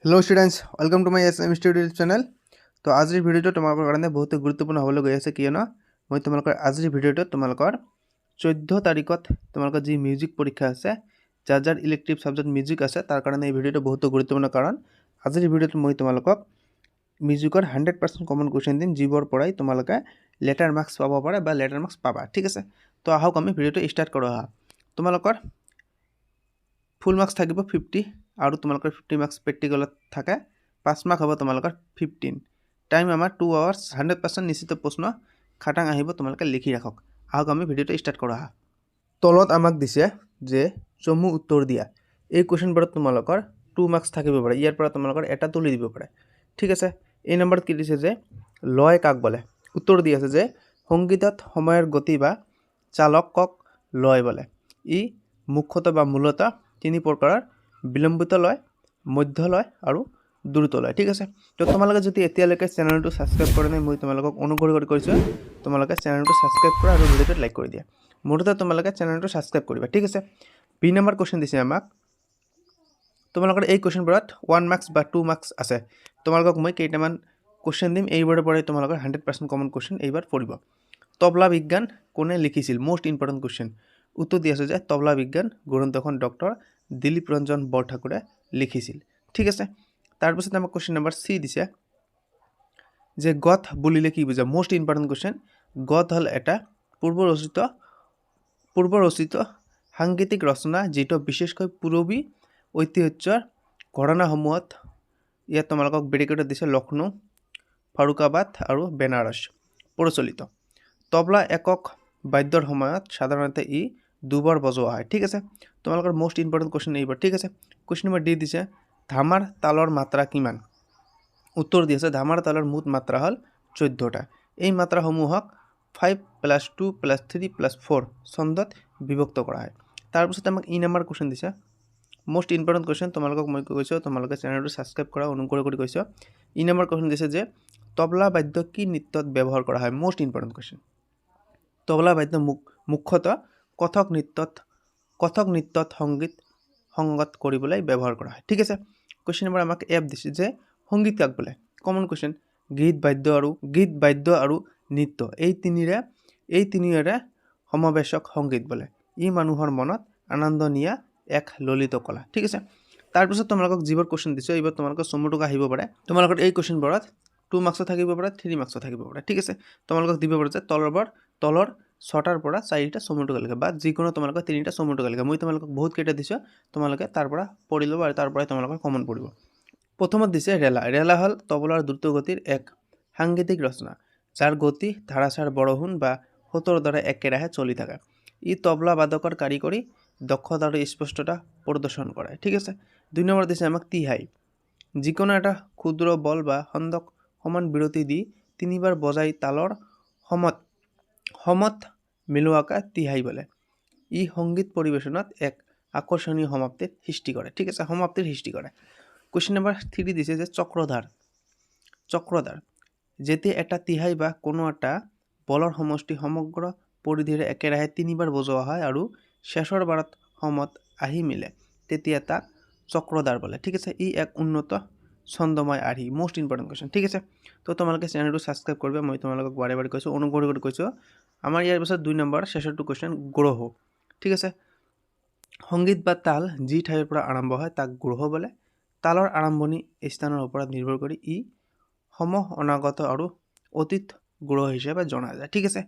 Hello students welcome to my SM studio channel. तो आजिर video तुम्हारे कारण बहुत गुरुत्वपूर्ण हबले गई आछे कियनो मैं तुम्हारे आजिर भिडिओ तुम्हारे 14 तारिखत तुम्हारे जी मिउजिक परीक्षा आछे jar jar elective subject music आछे तार कारणे भिडिओ बहुत गुरुत्वपूर्ण कारण आजिर भिडिओ मैं तुम्हारे मिउजिकर 100% कमन क्वेश्चन दिम जीवर पढ़ाई तुम्हारे लेटार मार्क्स पाब पारे बा लेटार मार्क्स पाबा। ठीक है, तो आहक आमी भिडिओ स्टार्ट करो। तुम्हारे फुल मार्क्स থাকিব 50 और तुम्हारे 50 मार्क्स प्रेक्टिकल থাকে 5 मार्क हम तुम्हारे 15 टाइम आम 2 आवर्स 100% निश्चित प्रश्न खाटांग आहिब तुम्हारे लिखि राखक। आहक आमी भिडिओ स्टार्ट करो। तलत आमाक दिसे जे चमू उत्तर दिया এই কুৱেশ্যনবোৰত তোমালোকৰ 2 মাৰ্কছ থাকিব পাৰে। ইয়াৰ পৰা তোমালোকৰ এটা তুলি দিব পাৰে। ঠিক আছে, এই নম্বৰত কি দিছে যে লয় কাক বলে। উত্তৰ দি আছে যে সংগীতত সময়ৰ গতি বা চালকক লয় বলে। ই মুখ্যতঃ বা মূলতঃ তিনি প্ৰকাৰৰ বিলম্বিত লয়, মধ্য লয় আৰু দ্ৰুত লয়। ঠিক আছে, তো তোমালোকে যদি এতিয়ালৈকে চেনেলটো ছাবস্ক্ৰাইব কৰা নাই মই তোমালোকক অনুগ্ৰহ কৰি কৈছোঁ তোমালোকে চেনেলটো ছাবস্ক্ৰাইব কৰা আৰু ভিডিঅ'টো লাইক কৰি দিয়া। মুঠতে তোমালোকে চেনেলটো ছাবস্ক্ৰাইব কৰিবা। ঠিক আছে, বি নম্বৰ কুৱেশ্যন দিছে আমাক। তোমালোকৰ এই কুৱেশ্যনবোৰত 1 মাৰ্কছ বা 2 মাৰ্কছ আছে। তোমালোকক মই কেইটামান কুৱেশ্যন দিম, এইবোৰৰ পৰাই তোমালোকৰ 100% কমন কুৱেশ্যন এইবাৰ পৰিব। তবলা বিজ্ঞান কোনে লিখিছিল? Most important question. উত্তৰ দি আছে যে তবলা বিজ্ঞান গ্ৰন্থখন ডক্টৰ দিলীপ ৰঞ্জন বৰঠাকুৰে লিখিছিল। ঠিক আছে, তাৰপিছত আমাক কুৱেশ্যন নম্বৰ চি দিছে যে গথ বুলিলে কি বুজা? Most important question. গথ হ'ল এটা পূৰ্বৰচিত সাংগীতিক ৰচনা যিটো বিশেষকৈ পূৰবী ঐতিহ্যৰ ঘটনাসমূহত ইয়াত তোমালোকক ব্ৰেকেটত দিছে লক্ষ্ণৌ, ফাৰুকাবাদ আৰু বেনাৰস প্ৰচলিত। তবলা একক বাদ্যৰ সময়ত সাধাৰণতে ই দুবাৰ বজোৱা হয়। ঠিক আছে, তোমালোকৰ মোষ্ট ইম্পৰ্টেণ্ট কুৱেশ্যন এইবাৰ। ঠিক আছে, কুৱেশ্যন নম্বৰ ডি দিছে ধামাৰ তালৰ মাত্ৰা কিমান? উত্তৰ দি আছে ধামাৰ তালৰ মুঠ মাত্ৰা হ'ল 14টা। এই মাত্ৰাসমূহক 5 + 2 + 3 + 4 ছন্দত বিভক্ত কৰা হয়। তাৰপিছত আমাক ই নম্বৰ কুৱেশ্যন দিছে মোষ্ট ইম্পৰ্টেণ্ট কুৱেশ্যন। তোমালোকক মই কৈছোঁ তোমালোকে চেনেলটো ছাবস্ক্ৰাইব কৰা অনুগ্ৰহ কৰি কৈছোঁ। ই নম্বৰ কুৱেশ্যন দিছে যে তবলা বাদ্য কি নৃত্যত ব্যৱহাৰ কৰা হয়? Most important question. তবলা বাদ্য মুখ্যতঃ কথক নৃত্যত সংগত কৰিবলৈ ব্যৱহাৰ কৰা হয়। ঠিক আছে, কুৱেশ্যন নম্বৰ আমাক এফ দিছে যে সংগীত কাক বোলে? Common question. গীত বাদ্য আৰু নৃত্য এই তিনিওৰে সমাৱেশক সংগীত বোলে। ই মানুহৰ মনত আনন্দ নিয়া এক ললিত কলা। ঠিক আছে, তাৰপিছত তোমালোকক যিবোৰ কুৱেশ্যন দিছোঁ এইবাৰ তোমালোকৰ চমু টকা আহিব পাৰে। তোমালোকৰ এই কুৱেশ্যনবোৰত 2 মাৰ্কছো থাকিব পাৰে, 3 মাৰ্কছো থাকিব পাৰে। ঠিক আছে, তোমালোকক দিব পাৰে যে তলৰ 6টাৰ পৰা 4টা চমু টকা লিখা বা যিকোনো তোমালোকে 3টা চমু টকা লিখা। মই তোমালোকক বহুত কেইটা দিছোঁ, তোমালোকে তাৰ পৰা পঢ়ি ল'ব আৰু তাৰ পৰাই তোমালোকৰ কমন পৰিব। প্ৰথমত দিছে ৰেলা। ৰেলা হ'ল তবলাৰ দ্ৰুত গতিৰ এক সাংগীতিক ৰচনা যাৰ গতি ধাৰাচাৰ বৰষুণ বা সোঁতৰ দৰে একেৰাহে চলি থাকে। ই তবলা বাদকৰ কাৰিকৰী দক্ষতা আৰু স্পষ্টতা প্ৰদৰ্শন কৰে। ঠিক আছে, 2 নম্বৰ দিছে আমাক তিহাই। যিকোনো এটা ক্ষুদ্ৰ বল বা খণ্ডক সমান বিৰতি দি 3বাৰ বজাই তালৰ সমত মিলোৱাকে তিহাই বোলে। ই সংগীত পৰিৱেশনত এক আকৰ্ষণীয় সমাপ্তিৰ সৃষ্টি কৰে। ঠিক আছে, সমাপ্তিৰ সৃষ্টি কৰে। কুৱেশ্যন নম্বৰ 3 দিছে যে চক্ৰধাৰ। যেতিয়া এটা তিহাই বা কোনো এটা বলৰ সমষ্টি সমগ্ৰ পৰিধিৰে একেৰাহে 3বাৰ বজোৱা হয় আৰু শেষৰ বাৰত সমত আহি মিলে তেতিয়া তাক চক্ৰধাৰ বোলে। ঠিক আছে, ই এক উন্নত ছন্দময় আৰ্হি। Most important question. ঠিক আছে, তো তোমালোকে চেনেলটো ছাবস্ক্ৰাইব কৰিবা। মই তোমালোকক বাৰে বাৰে কৈছোঁ, অনুগ্ৰহ কৰি কৈছোঁ। আমাৰ ইয়াৰ পিছত 2 নম্বৰ শেষৰটো কুৱেশ্যন গ্ৰহ। ঠিক আছে, সংগীত বা তাল যি ঠাইৰ পৰা আৰম্ভ হয় তাক গ্ৰহ বোলে। তালৰ আৰম্ভণি স্থানৰ ওপৰত নিৰ্ভৰ কৰি ই অনাগত আৰু অতীত গ্ৰহ হিচাপে জনা যায়। ঠিক আছে,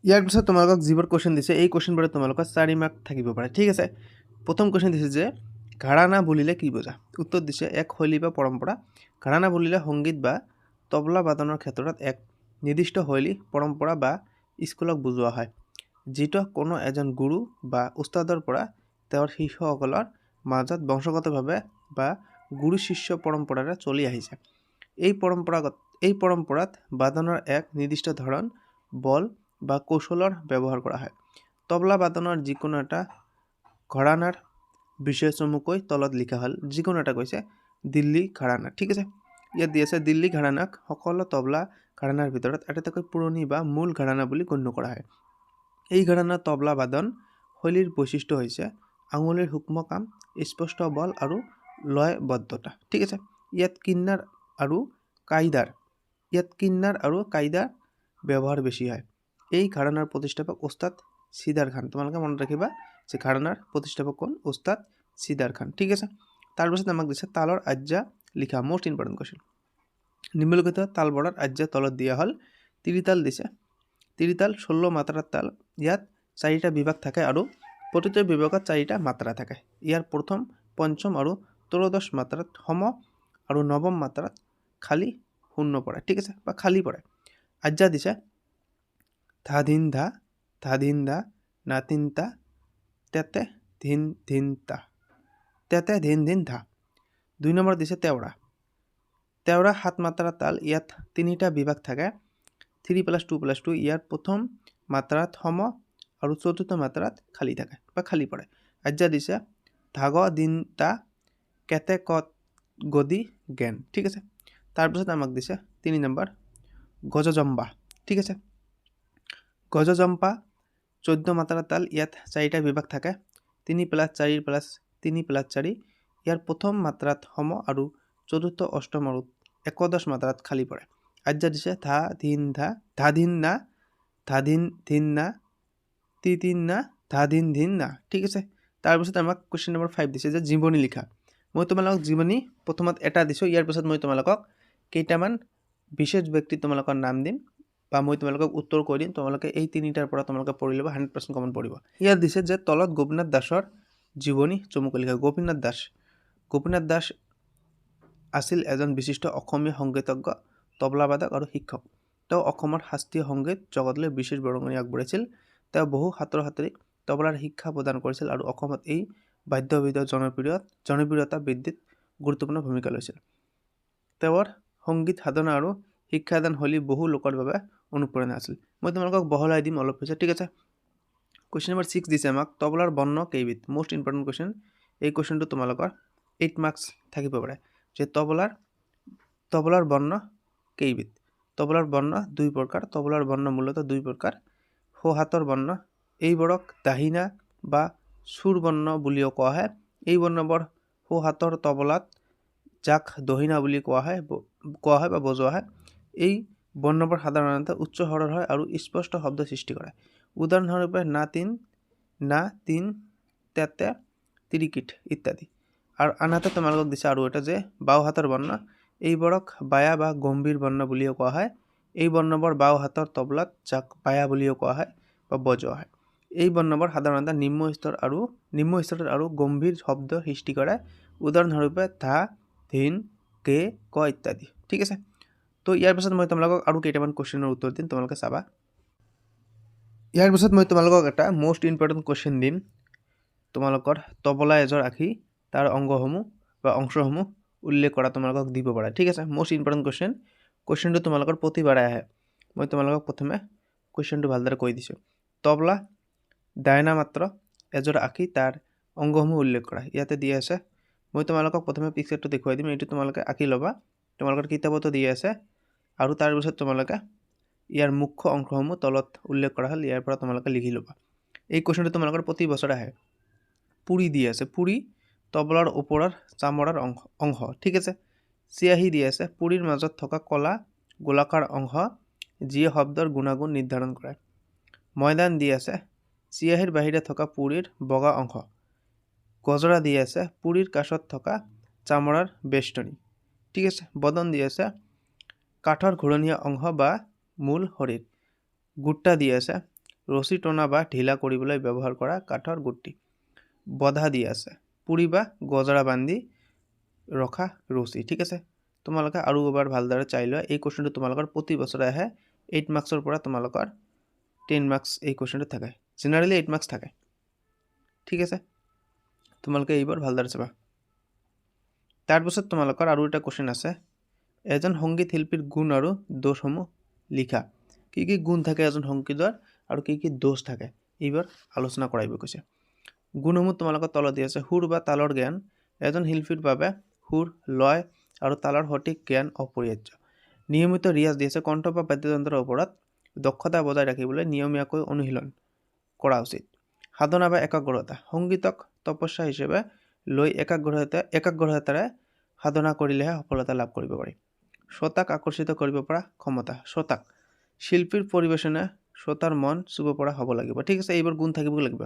ইয়াৰ পিছত তোমালোকক যিবোৰ কুৱেশ্যন দিছে এই কুৱেশ্যনবোৰত তোমালোকৰ 4 মাৰ্ক থাকিব পাৰে। ঠিক আছে, প্ৰথম কুৱেশ্যন দিছে যে ঘৰানা বুলিলে কি বুজা? উত্তৰ দিছে এক শৈলী বা পৰম্পৰা। ঘৰানা বুলিলে সংগীত বা তবলা বাদনৰ ক্ষেত্ৰত এক নিৰ্দিষ্ট শৈলী, পৰম্পৰা বা স্কুলক বুজোৱা হয় যিটো কোনো এজন গুৰু বা উস্তাদৰ পৰা তেওঁৰ শিষ্যসকলৰ মাজত বংশগতভাৱে বা গুৰু শিষ্য পৰম্পৰাৰে চলি আহিছে। এই পৰম্পৰাত বাদনৰ এক নিৰ্দিষ্ট ধৰণ, বল বা কৌশলৰ ব্যৱহাৰ কৰা হয়। তবলা বাদনৰ যিকোনো এটা ঘৰানাৰ বিষয়ে চমুকৈ তলত লিখা হ'ল। যিকোনো এটা কৈছে দিল্লী ঘৰানা। ঠিক আছে, ইয়াত দি আছে দিল্লী ঘৰানাক সকলো তবলা ঘৰানাৰ ভিতৰত আটাইতকৈ পুৰণি বা মূল ঘৰানা বুলি গণ্য কৰা হয়। এই ঘৰানাৰ তবলা বাদন শৈলীৰ বৈশিষ্ট্য হৈছে আঙুলিৰ সূক্ষ্ম কাম, স্পষ্ট বল আৰু লয়বদ্ধতা ঠিক আছে ইয়াত কিন্নাৰ আৰু কায়দাৰ ব্যৱহাৰ বেছি হয় এই ঘৰানাৰ প্ৰতিষ্ঠাপক ওস্তাদ সিদাৰ খান তোমালোকে মনত ৰাখিবা যে ঘৰানাৰ প্ৰতিষ্ঠাপক কোন ওস্তাদ সিদাৰ খান ঠিক আছে তাৰপিছত আমাক দিছে তালৰ আজ্ঞা লিখা মোস্ট ইম্পৰ্টেণ্ট কোৱেশ্চন নিম্নলিখিত তালবোৰৰ আজ্ঞা তলত দিয়া হ'ল তিৰিতাল দিছে তিৰিতাল 16 মাত্ৰাৰ তাল ইয়াত 4টা বিভাগ থাকে আৰু প্ৰতিটো বিভাগত 4টা মাত্ৰা থাকে ইয়াৰ প্ৰথম পঞ্চম আৰু ত্ৰয়োদশ মাত্ৰাত সম আৰু নৱম মাত্ৰাত খালি শূন্য পৰে ঠিক আছে বা খালি পৰে আজ্ঞা দিছে ধা ধিন ধা না তিনটা তেতে ধিন ধা 2 নম্বৰ দিছে তেওৰা 7 মাত্ৰাৰ তাল ইয়াত 3টা বিভাগ থাকে 3+2+2 ইয়াৰ প্ৰথম মাত্ৰাত সম আৰু চতুৰ্থ মাত্ৰাত খালি থাকে বা খালি পৰে আজ্ঞা দিছে ধাগ দিনটা কেতে কত গদি জ্ঞান ঠিক আছে তাৰপিছত আমাক দিছে 3 নম্বৰ গজজম্বা ঠিক আছে গজজম্পা 14 মাত্ৰাৰ তাল ইয়াত 4টা বিভাগ থাকে 3+4+3+4 ইয়াৰ প্ৰথম মাত্ৰাত সম আৰু চতুৰ্থ অষ্টম আৰু একাদশ মাত্ৰাত খালি পৰে আজ্ঞা দিছে ধা ধিন ধিন না ঠিক আছে তাৰপিছত আমাক কোৱেশ্চন নম্বৰ 5 দিছে যে জীৱনী লিখা মই তোমালোকক জীৱনী প্ৰথমত এটা দিছো ইয়াৰ পিছত মই তোমালোকক কেইটামান বিশেষ ব্যক্তি তোমালোকৰ নাম দিম বা মই তোমালোকক উত্তৰ কৈ দিম তোমালোকে এই তিনিটাৰ পৰা তোমালোকে পঢ়ি ল'বা 100% কমন পৰিব ইয়াত দিছে যে তলত গোপীনাথ দাসৰ জীৱনী চমুকৈ লিখা গোপীনাথ দাস আছিল এজন বিশিষ্ট অসমীয়া সংগীতজ্ঞ তবলাবাদক আৰু শিক্ষক তেওঁ অসমৰ শাস্ত্ৰীয় সংগীত জগতলৈ বিশেষ বৰঙণি আগবঢ়াইছিল তেওঁ বহু ছাত্ৰ ছাত্ৰীক তবলাৰ শিক্ষা প্ৰদান কৰিছিল আৰু অসমত এই বাদ্যবিধৰ জনপ্ৰিয়তা বৃদ্ধিত গুৰুত্বপূৰ্ণ ভূমিকা লৈছিল তেওঁৰ সংগীত সাধনা আৰু শিক্ষাদান শৈলী বহু লোকৰ বাবে অনুপ্ৰেৰণা আছিল মই তোমালোকক বহলাই দিম অলপ পিছত ঠিক আছে কোৱেশ্চন নম্বৰ 6 দিছে আমাক তবলাৰ বৰ্ণ কেইবিধ মোস্ট ইম্পৰ্টেণ্ট কোৱেশ্চন এই কোৱেশ্চনটো তোমালোকৰ 8 মাৰ্কছ থাকিব পাৰে যে তবলাৰ বৰ্ণ কেইবিধ তবলাৰ বৰ্ণ 2 প্ৰকাৰ তবলাৰ বৰ্ণ মূলতঃ 2 প্ৰকাৰ সোহাতৰ বৰ্ণ এইবোৰক দাহিনা বা সুৰ বৰ্ণ বুলিও কোৱা হয় এই বৰ্ণবোৰ সোহাতৰ তবলাত যাক দহিনা বুলি কোৱা হয় বা বজোৱা হয় এই বৰ্ণবোৰ সাধাৰণতে উচ্চ স্বৰৰ হয় আৰু স্পষ্ট শব্দ সৃষ্টি কৰে উদাহৰণস্বৰূপে না তিন তেতে তিৰিকিট ইত্যাদি আৰু আনহাতে তোমালোকক দিছে আৰু এটা যে বাও হাতৰ বৰ্ণ এইবোৰক বায়া বা গম্ভীৰ বৰ্ণ বুলিও কোৱা হয় এই বৰ্ণবোৰ বাও হাতৰ তবলাত যাক বায়া বুলিও কোৱা হয় বা বজোৱা হয় এই বৰ্ণবোৰ সাধাৰণতে নিম্ন স্তৰৰ আৰু গম্ভীৰ শব্দ সৃষ্টি কৰে উদাহৰণস্বৰূপে ধা ধিন কে ক ইত্যাদি ঠিক আছে তো ইয়াৰ পিছত মই তোমালোকক আৰু কেইটামান কোৱেশ্চনৰ উত্তৰ দিম তোমালোকে চাবা ইয়াৰ পিছত মই তোমালোকক এটা মোস্ট ইম্পৰ্টেণ্ট কোৱেশ্চন দিম তোমালোকৰ তবলা এজৰ আখি তাৰ অংগসমূহ বা অংশসমূহ উল্লেখ কৰা তোমালোকক দিব পাৰে ঠিক আছে মোস্ট ইম্পৰ্টেণ্ট কোৱেশ্চনটো তোমালোকৰ প্ৰতিবাৰে আহে মই তোমালোকক প্ৰথমে কোৱেশ্চনটো ভালদৰে কৈ দিছোঁ তবলা ডায়না মাত্ৰ এজৰ আখি তাৰ অংগসমূহ উল্লেখ কৰা ইয়াতে দিয়া আছে মই তোমালোকক প্ৰথমে পিকচাৰটো দেখুৱাই দিম এইটো তোমালোকে আঁকি ল'বা তোমালোকৰ কিতাপতো দিয়া আছে আৰু তাৰ পিছত তোমালোকে ইয়াৰ মুখ্য অংশসমূহ তলত উল্লেখ কৰা হ'ল ইয়াৰ পৰা তোমালোকে লিখি ল'বা এই কোৱেশ্চনটো তোমালোকৰ প্ৰতি বছৰ আহে পুৰি দিয়া আছে পুৰি তবলাৰ ওপৰৰ চামৰাৰ অংশ ঠিক আছে চিয়াহী দিয়া আছে পুৰিৰ মাজত থকা কলা গোলাকাৰ অংশ যিয়ে শব্দৰ গুণাগুণ নিৰ্ধাৰণ কৰে ময়দান দিয়া আছে চিয়াহীৰ বাহিৰে থকা পুৰিৰ বগা অংশ গজৰা দিয়া আছে পুৰিৰ কাষত থকা চামৰাৰ বেষ্টনী ঠিক আছে বদন দিয়া আছে কাঠৰ ঘূৰণীয়া অংশ বা মূল শৰীৰ গুট্টা দিয়া আছে ৰছী টনা বা ঢিলা কৰিবলৈ ব্যৱহাৰ কৰা কাঠৰ গুটি বধা দিয়া আছে পুৰি বা গজৰা বান্ধি ৰখা ৰছী ঠিক আছে তোমালোকে আৰু এবাৰ ভালদৰে চাই লোৱা এই কোৱেশ্চনটো তোমালোকৰ প্ৰতি বছৰে আহে 8 মাৰ্কছৰ পৰা তোমালোকৰ 10 মাৰ্কছ এই কোৱেশ্চনটো থাকে জেনাৰেলি 8 মাৰ্কছ থাকে ঠিক আছে তোমালোকে এইবাৰ ভালদৰে চাবা তাৰপিছত তোমালোকৰ আৰু এটা কোৱেশ্চন আছে এজন সংগীত শিল্পীৰ গুণ আৰু দোষসমূহ লিখা কি কি গুণ থাকে এজন সংগীতৰ আৰু কি কি দোষ থাকে এইবাৰ আলোচনা কৰাইব কৈছে গুণসমূহ তোমালোকৰ তলত দিয়া আছে সুৰ বা তালৰ জ্ঞান এজন শিল্পীৰ বাবে সুৰ লয় আৰু তালৰ সঠিক জ্ঞান অপৰিহাৰ্য নিয়মিত ৰিয়াজ দিয়া আছে কণ্ঠ বা বাদ্যযন্ত্ৰৰ ওপৰত দক্ষতা বজাই ৰাখিবলৈ নিয়মীয়াকৈ অনুশীলন কৰা উচিত সাধনা বা একাগ্ৰতা সংগীতক তপস্যা হিচাপে লৈ একাগ্ৰতাৰে সাধনা কৰিলেহে সফলতা লাভ কৰিব পাৰি। শ্ৰোতাক আকৰ্ষিত কৰিব পৰা ক্ষমতা। শ্ৰোতাক শিল্পীৰ পৰিৱেশনে শ্ৰোতাৰ মন চুব পৰা হ'ব লাগিব। ঠিক আছে, এইবোৰ গুণ থাকিব লাগিব।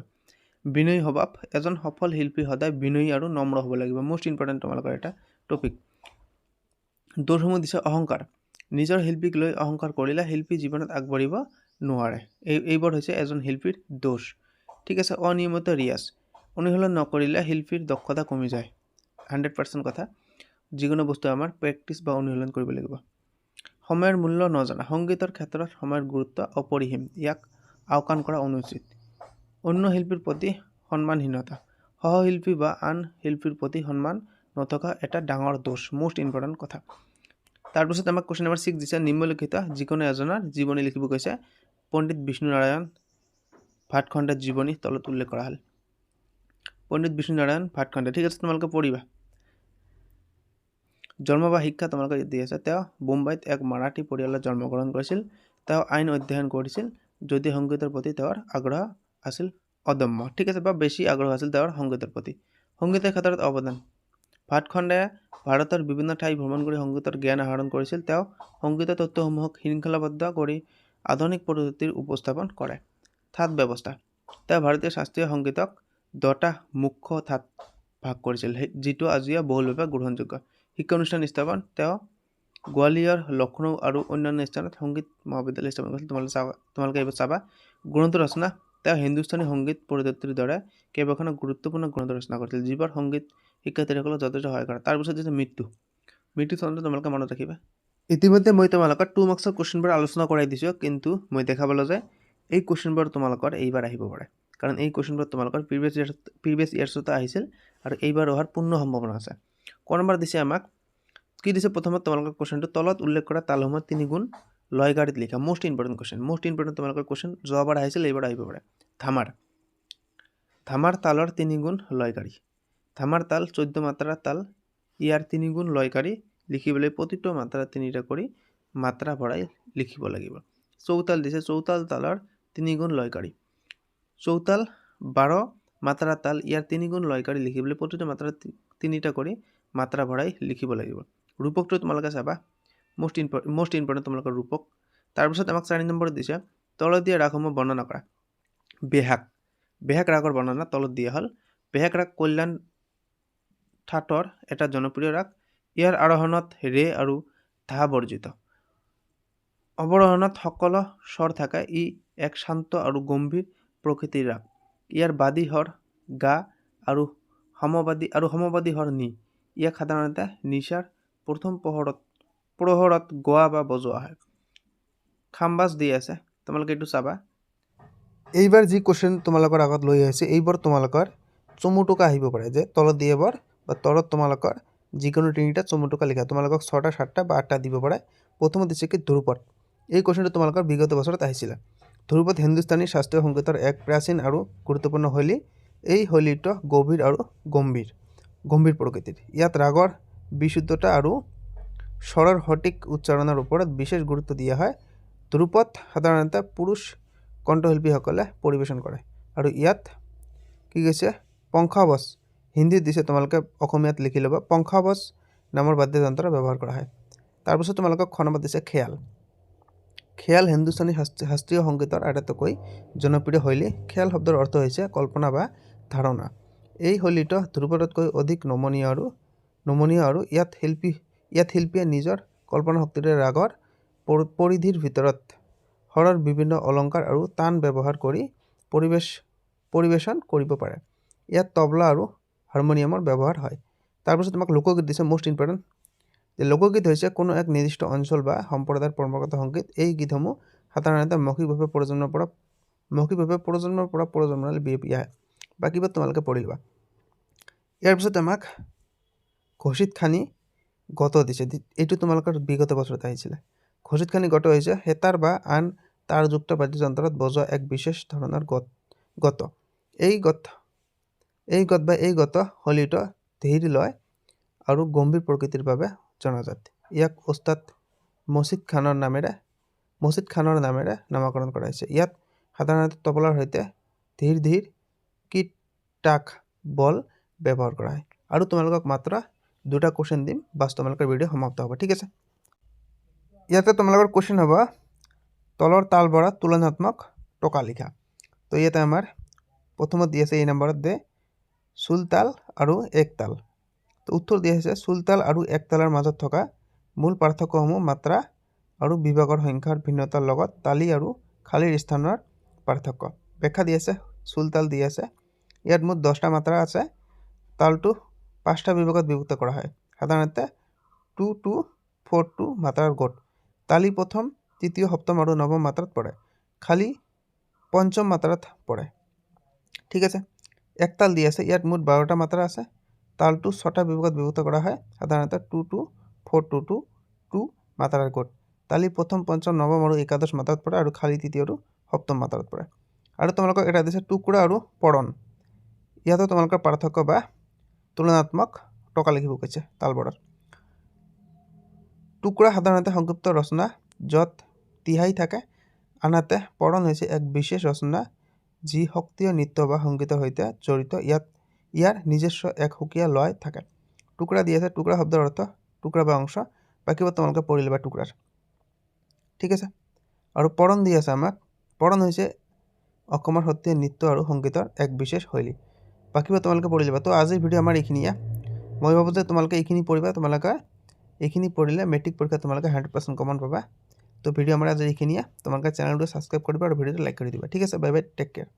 বিনয়ী স্বভাৱ। এজন সফল শিল্পী সদায় বিনয়ী আৰু নম্ৰ হ'ব লাগিব। মোষ্ট ইম্পৰ্টেণ্ট তোমালোকৰ এটা টপিক। দোষসমূহ দিছে অহংকাৰ। নিজৰ শিল্পীক লৈ অহংকাৰ কৰিলে শিল্পী জীৱনত আগবাঢ়িব নোৱাৰে। এইবোৰ হৈছে এজন শিল্পীৰ দোষ। ঠিক আছে, অনিয়মিত ৰিয়াজ। অনুশীলন নকৰিলে শিল্পীৰ দক্ষতা কমি যায়। 100% কথা। যিকোনো বস্তু আমাৰ প্ৰেক্টিচ বা অনুশীলন কৰিব লাগিব। সময়ৰ মূল্য নজনা। সংগীতৰ ক্ষেত্ৰত সময়ৰ গুৰুত্ব অপৰিসীম। ইয়াক আওকাণ কৰা অনুচিত। অন্য শিল্পীৰ প্ৰতি সন্মানহীনতা। সহশিল্পী বা আন শিল্পীৰ প্ৰতি সন্মান নথকা এটা ডাঙৰ দোষ। মোষ্ট ইম্পৰ্টেণ্ট কথা। তাৰপিছত আমাক কুৱেশ্যন নম্বৰ 6 দিছে, নিম্নলিখিত যিকোনো এজনৰ জীৱনী লিখিব কৈছে। পণ্ডিত বিষ্ণু নাৰায়ণ ভাটখণ্ডেৰ জীৱনী তলত উল্লেখ কৰা হ'ল। পণ্ডিত বিষ্ণু নাৰায়ণ ভাটখণ্ডে। ঠিক আছে, তোমালোকে পঢ়িবা। জন্ম বা শিক্ষা তোমালোকে দি আছে। তেওঁ বোম্বাইত এক মাৰাঠী পৰিয়ালত জন্মগ্ৰহণ কৰিছিল। তেওঁ আইন অধ্যয়ন কৰিছিল, যদি সংগীতৰ প্ৰতি তেওঁৰ আগ্ৰহ আছিল অদম্য। ঠিক আছে, বা বেছি আগ্ৰহ আছিল তেওঁৰ সংগীতৰ প্ৰতি। সংগীতৰ ক্ষেত্ৰত অৱদান। ভাটখণ্ডে ভাৰতৰ বিভিন্ন ঠাই ভ্ৰমণ কৰি সংগীতৰ জ্ঞান আহৰণ কৰিছিল। তেওঁ সংগীতৰ তত্ত্বসমূহক শৃংখলাবদ্ধ কৰি আধুনিক পদ্ধতিৰ উপস্থাপন কৰে। ঠাট ব্যৱস্থা। তেওঁ ভাৰতীয় শাস্ত্ৰীয় সংগীতক 10টা মুখ্য ঠাট ভাগ কৰিছিল, যিটো আজিও বহুলভাৱে গ্ৰহণযোগ্য। শিক্ষানুষ্ঠান স্থাপন। তেওঁ গোৱালিয়ৰ, লক্ষ্ণৌ আৰু অন্যান্য স্থানত সংগীত মহাবিদ্যালয় স্থাপন কৰিছিল। তোমালোকে এইবোৰ চাবা। গ্ৰন্থ ৰচনা। তেওঁ হিন্দুস্তানী সংগীত পদ্ধতিৰ দৰে কেইবাখনো গুৰুত্বপূৰ্ণ গ্ৰন্থ ৰচনা কৰিছিল, যিবোৰ সংগীত শিক্ষাৰ্থীসকলক যথেষ্ট সহায় কৰে। তাৰপিছত হৈছে মৃত্যু। মৃত্যু চনটো তোমালোকে মনত ৰাখিবা। ইতিমধ্যে মই তোমালোকৰ 2 মাৰ্কছৰ কুৱেশ্যনবোৰ আলোচনা কৰাই দিছোঁ, কিন্তু মই দেখাবলৈ যে এই কুৱেশ্যনবোৰ তোমালোকৰ এইবাৰ আহিব পাৰে, কাৰণ এই কুৱেশ্যনবোৰ তোমালোকৰ প্ৰিভিয়াছ ইয়াৰ্ছতে আহিছিল আৰু এইবাৰ অহাৰ পূৰ্ণ সম্ভাৱনা আছে। ক নম্বৰ দিছে আমাক, কি দিছে প্ৰথমত তোমালোকৰ কুৱেশ্যনটো, তলত উল্লেখ কৰা তালসমূহ 3 গুণ লয়কাৰীত লিখা। Most important question. Most important তোমালোকৰ কুৱেশ্যন যোৱাবাৰ আহিছিল, এইবাৰ আহিব পাৰে। ধামাৰ। ধামাৰ তালৰ 3 গুণ লয়কাৰী। ধামাৰ তাল 14 মাত্ৰাৰ তাল। ইয়াৰ 3 গুণ লয়কাৰী লিখিবলৈ প্ৰতিটো মাত্ৰা 3টা কৰি মাত্ৰা ভৰাই লিখিব লাগিব। চৌতাল দিছে, চৌতাল তালৰ 3 গুণ লয়কাৰী। চৌতাল 12 মাত্ৰাৰ তাল। ইয়াৰ 3 গুণ লয়কাৰী লিখিবলৈ প্ৰতিটো মাত্ৰা 3টা কৰি মাত্ৰা ভৰাই লিখিব লাগিব। ৰূপকটো তোমালোকে চাবা। মোষ্ট ইম্পৰ্টেণ্ট তোমালোকৰ ৰূপক। তাৰপিছত আমাক 4 নম্বৰত দিছে, তলত দিয়া ৰাগসমূহ বৰ্ণনা কৰা। বেহাগ। বেহাগ ৰাগৰ বৰ্ণনা তলত দিয়া হ'ল। বেহাগ ৰাগ কল্যাণ ঠাটৰ এটা জনপ্ৰিয় ৰাগ। ইয়াৰ আৰোহণত ৰে আৰু ধা বৰ্জিত। অৱৰোহণত সকলো স্বৰ থাকে। ই এক শান্ত আৰু গম্ভীৰ প্ৰকৃতিৰ ৰাগ। ইয়াৰ বাদী স্বৰ গা আৰু সমবাদী স্বৰ নি। ইয়াক সাধাৰণতে নিশাৰ প্ৰথম প্ৰহৰত গোৱা বা বজোৱা হয়। খাম্বাজ দি আছে, তোমালোকে এইটো চাবা। এইবাৰ যি কুৱেশ্যন তোমালোকৰ আগত লৈ আহিছে, এইবোৰ তোমালোকৰ চমুটোকা আহিব পাৰে, যে তলত দিয়ে বৰ বা তলত তোমালোকৰ যিকোনো 3টা চমুটোকা লিখা। তোমালোকক 6টা 7টা বা 8টা দিব পাৰে। প্ৰথমত দিছে কি ধ্ৰুপদ। এই কুৱেশ্যনটো তোমালোকৰ বিগত বছৰত আহিছিলে। ধ্ৰুপদ হিন্দুস্তানী শাস্ত্ৰীয় সংগীতৰ এক প্ৰাচীন আৰু গুৰুত্বপূৰ্ণ শৈলী। এই শৈলীটো গভীৰ আৰু গম্ভীৰ প্ৰকৃতিৰ। ইয়াত ৰাগৰ বিশুদ্ধতা আৰু স্বৰৰ সঠিক উচ্চাৰণৰ ওপৰত বিশেষ গুৰুত্ব দিয়া হয়। ধ্ৰুপদ সাধাৰণতে পুৰুষ কণ্ঠশিল্পীসকলে পৰিৱেশন কৰে আৰু ইয়াত কি কৈছে পংখাৱজ। হিন্দীত দিছে, তোমালোকে অসমীয়াত লিখি ল'বা। পংখাৱজ নামৰ বাদ্যযন্ত্ৰ ব্যৱহাৰ কৰা হয়। তাৰপিছত তোমালোকক খ নম্বৰত দিছে খেয়াল। খেয়াল হিন্দুস্তানী শাস্ত্ৰীয় সংগীতৰ আটাইতকৈ জনপ্ৰিয় শৈলী। খেয়াল শব্দৰ অৰ্থ হৈছে কল্পনা বা ধাৰণা। এই শৈলীটো ধ্ৰুপদতকৈ অধিক নমনীয় আৰু ইয়াত শিল্পীয়ে নিজৰ কল্পনা শক্তিৰে ৰাগৰ পৰিধিৰ ভিতৰত স্বৰৰ বিভিন্ন অলংকাৰ আৰু তান ব্যৱহাৰ কৰি পৰিৱেশন কৰিব পাৰে। ইয়াত তবলা আৰু হাৰমনিয়ামৰ ব্যৱহাৰ হয়। তাৰপিছত তোমাক লোকগীত দিছে। মোষ্ট ইম্পৰ্টেণ্ট, যে লোকগীত হৈছে কোনো এক নিৰ্দিষ্ট অঞ্চল বা সম্প্ৰদায়ৰ পৰম্পৰাগত সংগীত। এই গীতসমূহ সাধাৰণতে মৌখিকভাৱে প্ৰজন্মৰ পৰা প্ৰজন্মলৈ বিয়পি আহে। বাকীবোৰ তোমালোকে পঢ়ি লোৱা। ইয়াৰ পিছত আমাক ঘোষিতখানি গত দিছে। এইটো তোমালোকৰ বিগত বছৰত আহিছিলে। ঘোষিতখানি গত হৈছে সেতাৰ বা আন তাৰযুক্ত বাদ্যযন্ত্ৰত বজোৱা এক বিশেষ ধৰণৰ গত। এই গত শৈলীটো ধীৰ লয় আৰু গম্ভীৰ প্ৰকৃতিৰ বাবে জনাজাত। ইয়াক ওস্তাদ মছিদ খানৰ নামেৰে নামকৰণ কৰা হৈছে। ইয়াত সাধাৰণতে তবলাৰ সৈতে ধীৰ কীট টাক বল ব্যৱহাৰ কৰা হয়। আৰু তোমালোকক মাত্ৰ 2টা কোৱেশ্চন দিম, বাছ তোমালোকৰ ভিডিঅ' সমাপ্ত হ'ব। ঠিক আছে, ইয়াতে তোমালোকৰ কোৱেশ্চন হ'ব তলৰ তালবোৰত তুলনাত্মক টকা লিখা। তো ইয়াতে আমাৰ প্ৰথমত দি আছে এই নম্বৰত দে চুলতাল আৰু একতাল। তো উত্তৰ দিয়া হৈছে চুলতাল আৰু একতালৰ মাজত থকা মূল পাৰ্থক্যসমূহ মাত্ৰা আৰু বিভাগৰ সংখ্যাৰ ভিন্নতাৰ লগত তালি আৰু খালীৰ স্থানৰ পাৰ্থক্য। ব্যাখ্যা দি আছে চুলতাল দি আছে ইয়াত মুঠ 10টা মাত্ৰা আছে। তালটো 5টা বিভাগত বিভক্ত কৰা হয়, সাধাৰণতে 2 to 4 টো মাত্ৰাৰ গোট। তালি প্ৰথম, তৃতীয়, সপ্তম আৰু নৱম মাত্ৰাত পৰে, খালী পঞ্চম মাত্ৰাত পৰে। ঠিক আছে, একতাল দি আছে ইয়াত মুঠ 12টা মাত্ৰা আছে। তালটো 6টা বিভাগত বিভক্ত কৰা হয়, সাধাৰণতে 2 to 4 to 2 মাত্ৰাৰ গোট। তালি প্ৰথম, পঞ্চম, নৱম আৰু একাদশ মাত্ৰাত পৰে আৰু খালী তৃতীয় আৰু সপ্তম মাত্ৰাত পৰে। আৰু তোমালোকক এটা দিছে টুকুৰা আৰু পৰণ। ইয়াতো তোমালোকৰ পাৰ্থক্য বা তুলনাত্মক টকা লিখিব কৈছে তালবোৰত। টুকুৰা সাধাৰণতে সংক্ষিপ্ত ৰচনা য'ত তিহাই থাকে, আনহাতে পৰণ হৈছে এক বিশেষ ৰচনা যি শক্তিয় নৃত্য বা সংগীতৰ সৈতে জড়িত। ইয়াৰ নিজস্ব এক সুকীয়া লয় থাকে। টুকুৰা দি আছে, টুকুৰা শব্দৰ অৰ্থ টুকুৰা বা অংশ, বাকীবোৰ তোমালোকে পঢ়ি ল'বা টুকুৰাৰ। ঠিক আছে, আৰু পৰণ দি আছে আমাক, পৰণ হৈছে অসমৰ সত্ৰীয়া নৃত্য আৰু সংগীতৰ এক বিশেষ শৈলী, বাকীবোৰ তোমালোকে পঢ়ি ল'বা। তো আজিৰ ভিডিঅ' আমাৰ এইখিনিয়ে। মই ভাবোঁ যে তোমালোকে এইখিনি পঢ়িবা, তোমালোকে এইখিনি পঢ়িলে মেট্ৰিক পৰীক্ষাত তোমালোকে 100% কমন পাবা। তো ভিডিঅ' আমাৰ আজি এইখিনিয়ে। তোমালোকে চেনেলটো ছাবস্ক্ৰাইব কৰিবা আৰু ভিডিঅ'টো লাইক কৰি দিবা। ঠিক আছে, বাই বাই, টেক কেয়াৰ।